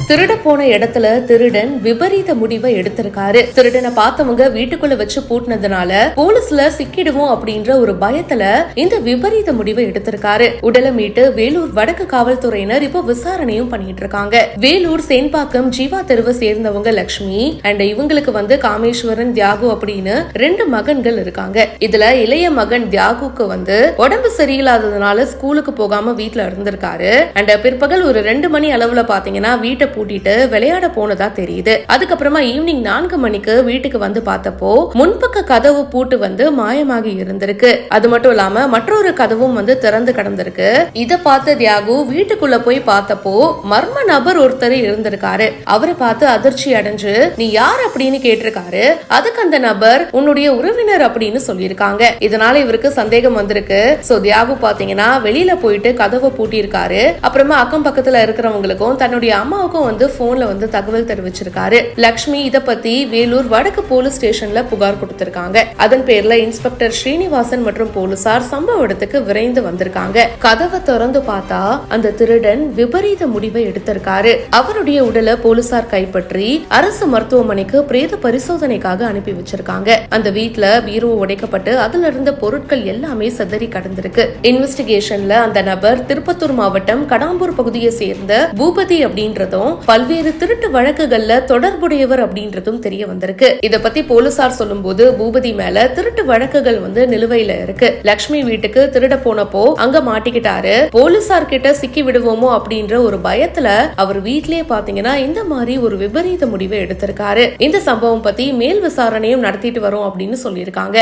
திருட போன இடத்துல திருடன் விபரீத முடிவை எடுத்திருக்காரு. திருடனை பார்த்தவங்க வீட்டுக்குள்ள வச்சு பூட்டினதுனால போலீஸ்ல சிக்கிடுவோம் அப்படின்ற ஒரு பயத்துல இந்த விபரீத முடிவை எடுத்திருக்காரு. உடலை மீட்டு வேலூர் வடக்கு காவல்துறையினர் இப்ப விசாரணையும் பண்ணிட்டு இருக்காங்க. வேலூர் சேன்பாக்கம் ஜீவா தெருவை சேர்ந்தவங்க லட்சுமி அண்ட் இவங்களுக்கு காமேஸ்வரன் தியாகு அப்படின்னு 2 மகன்கள் இருக்காங்க. இதுல இளைய மகன் தியாகுக்கு உடம்பு சரியில்லாததுனால ஸ்கூலுக்கு போகாம வீட்டுல இருந்திருக்காரு. அண்ட் பிற்பகல் ஒரு 2 மணி அளவுல பாத்தீங்கன்னா வீட்டை பூட்டிட்டு விளையாட போனதா தெரியுது. அதுக்கப்புறமா ஈவினிங் 4 மணிக்கு வீட்டுக்கு பார்த்தப்போ முன்பக்க கதவு பூட்டு மாயமாகி இருந்திருக்கு. அது மட்டும் இல்லாம மற்றொரு கதவும் திறந்து கிடந்திருக்கு. இத பார்த்த தியாகு வீட்டுக்குள்ள போய் பார்த்தப்போ மர்ம நபர் ஒருத்தர் இருந்திருக்காரு. அவரை பார்த்து அதிர்ச்சி அடைஞ்சு நீ யார் அப்படின்னு கேட்டிருக்காரு. அதுக்கு அந்த நபர் உன்னுடைய உறவினர் அப்படின்னு சொல்லியிருக்காங்க. இதனால இவருக்கு சந்தேகம் வந்திருக்கு. சோ தியாகு பாத்தீங்கன்னா வெளியில போயிட்டு கதவை பூட்டி இருக்காரு. அப்புறமா அக்கம் பக்கத்துல இருக்கிறவங்களுக்கும் தன்னுடைய அம்மாவுக்கும் போன்ல தகவல் தெரிவிச்சிருக்காரு. லட்சுமி இத பத்தி வேலூர் வடக்கு போலீஸ் ஸ்டேஷன்ல புகார் கொடுத்திருக்காங்க. அதன் பேர்ல இன்ஸ்பெக்டர் ஸ்ரீனிவாசன் மற்றும் போலீசார் சம்பவ இடத்துக்கு விரைந்து வந்திருக்காங்க. கதவை திறந்து பார்த்தா அந்த திருடன் விபரீத முடிவை எடுத்திருக்காரு. அவருடைய உடலை போலீசார் கைப்பற்றி அரசு மருத்துவமனைக்கு பிரேத பரிசோதனைக்காக அனுப்பி வச்சிருக்காங்க. அந்த வீட்டுல பீரோ உடைக்கப்பட்டு அதுல இருந்த பொருட்கள் எல்லாமே சிதறி கடந்திருக்கு. இன்வெஸ்டிகேஷன்ல அந்த நபர் திருப்பத்தூர் மாவட்டம் கடாம்பூர் பகுதியை சேர்ந்த பூபதி அப்படின்றதும் பல்வேறு திருட்டு வழக்குகள்ல தொடர்புடையவர் அப்படின்றதும் தெரிய வந்திருக்கு. இத பத்தி போலீசார் சொல்லும் போது பூபதி மேல திருட்டு வழக்குகள் நிலுவையில இருக்கு. லட்சுமி வீட்டுக்கு திருட போனப்போ அங்க மாட்டிக்கிட்டாரு. போலீசார் கிட்ட சிக்கி விடுவோமோ அப்படின்ற ஒரு பயத்துல அவர் வீட்லயே பாத்தீங்கன்னா இந்த மாதிரி ஒரு விபரீத முடிவை எடுத்திருக்காரு. இந்த சம்பவம் பத்தி மேல் விசாரணையும் நடத்திட்டு வரோம் அப்படின்னு சொல்லியிருக்காங்க.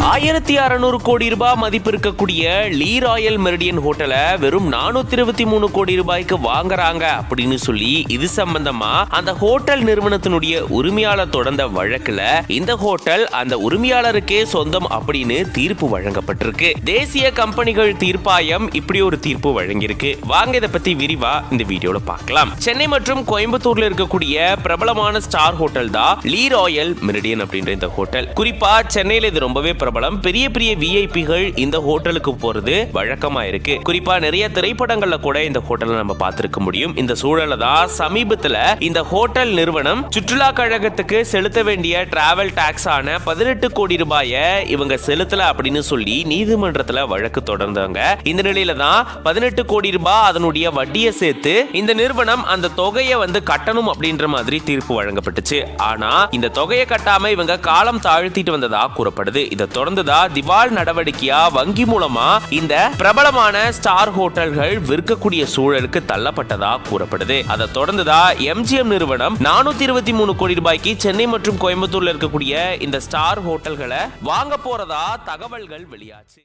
1600 கோடி ரூபாய் மதிப்பு இருக்கக்கூடிய லீ ராயல் மெரிடியன் ஹோட்டலை வெறும் 423 கோடி ரூபாய்க்கு வாங்குறாங்க அப்படின்னு சொல்லி இது சம்பந்தமா அந்த ஹோட்டல் நிறுவனத்தினுடைய உரிமையாளர் தொடர்ந்த வழக்குல இந்த ஹோட்டல் அந்த உரிமையாளருக்கே சொந்தம் அப்படின்னு தீர்ப்பு வழங்கப்பட்டிருக்கு. தேசிய கம்பெனிகள் தீர்ப்பாயம் இப்படி ஒரு தீர்ப்பு வழங்கியிருக்கு. வாங்க இதை பத்தி விரிவா இந்த வீடியோல பார்க்கலாம். சென்னை மற்றும் கோயம்புத்தூர்ல இருக்கக்கூடிய பிரபலமான ஸ்டார் ஹோட்டல் தான் லீ ராயல் மெரிடியன் அப்படின்ற இந்த ஹோட்டல். குறிப்பா சென்னையில இது ரொம்பவே பிரபலம். பெரிய பெரிய விஐபிகள் இந்த ஹோட்டலுக்கு போறது வழக்கமா இருக்கு. குறிப்பா நிறைய திரைப்படங்கள்ல கூட இந்த ஹோட்டலை நம்ம பார்த்திருக்க முடியும். இந்த சூழல தான் சமீபத்துல இந்த ஹோட்டல் நிறுவனம் சுற்றுலா கழகத்துக்கு செலுத்த வேண்டிய டிராவல் டாக்ஸ் ஆன 18 கோடி ரூபாயை இவங்க செலுத்தல அப்படின்னு சொல்லி நீதிமன்றத்துல வழக்கு தொடர்ந்தாங்க. இந்த நிலையில தான் 18 கோடி ரூபாய் அதனுடைய வட்டியை சேர்த்து இந்த நிறுவனம் அந்த தொகையை கட்டணும் அப்படின்ற மாதிரி தீர்ப்பு வழங்கப்பட்டுச்சு. ஆனா இந்த தொகையை கட்டாம இவங்க காலம் தாழ்த்திட்டு வந்ததா கூறப்படுது. இதை தொடர்ந்துதான் திவால் நடவடிக்கையா வங்கி மூலமா இந்த பிரபலமான ஸ்டார் ஹோட்டல்கள் விற்கக்கூடிய சூழலுக்கு தள்ளப்பட்டதா கூறப்படுது. அதை தொடர்ந்துதான் எம்ஜிஎம் நிறுவனம் 423 கோடி ரூபாய்க்கு சென்னை மற்றும் கோயம்புத்தூர்ல இருக்கக்கூடிய இந்த ஸ்டார் ஹோட்டல்களை வாங்க போறதா தகவல்கள் வெளியாச்சு.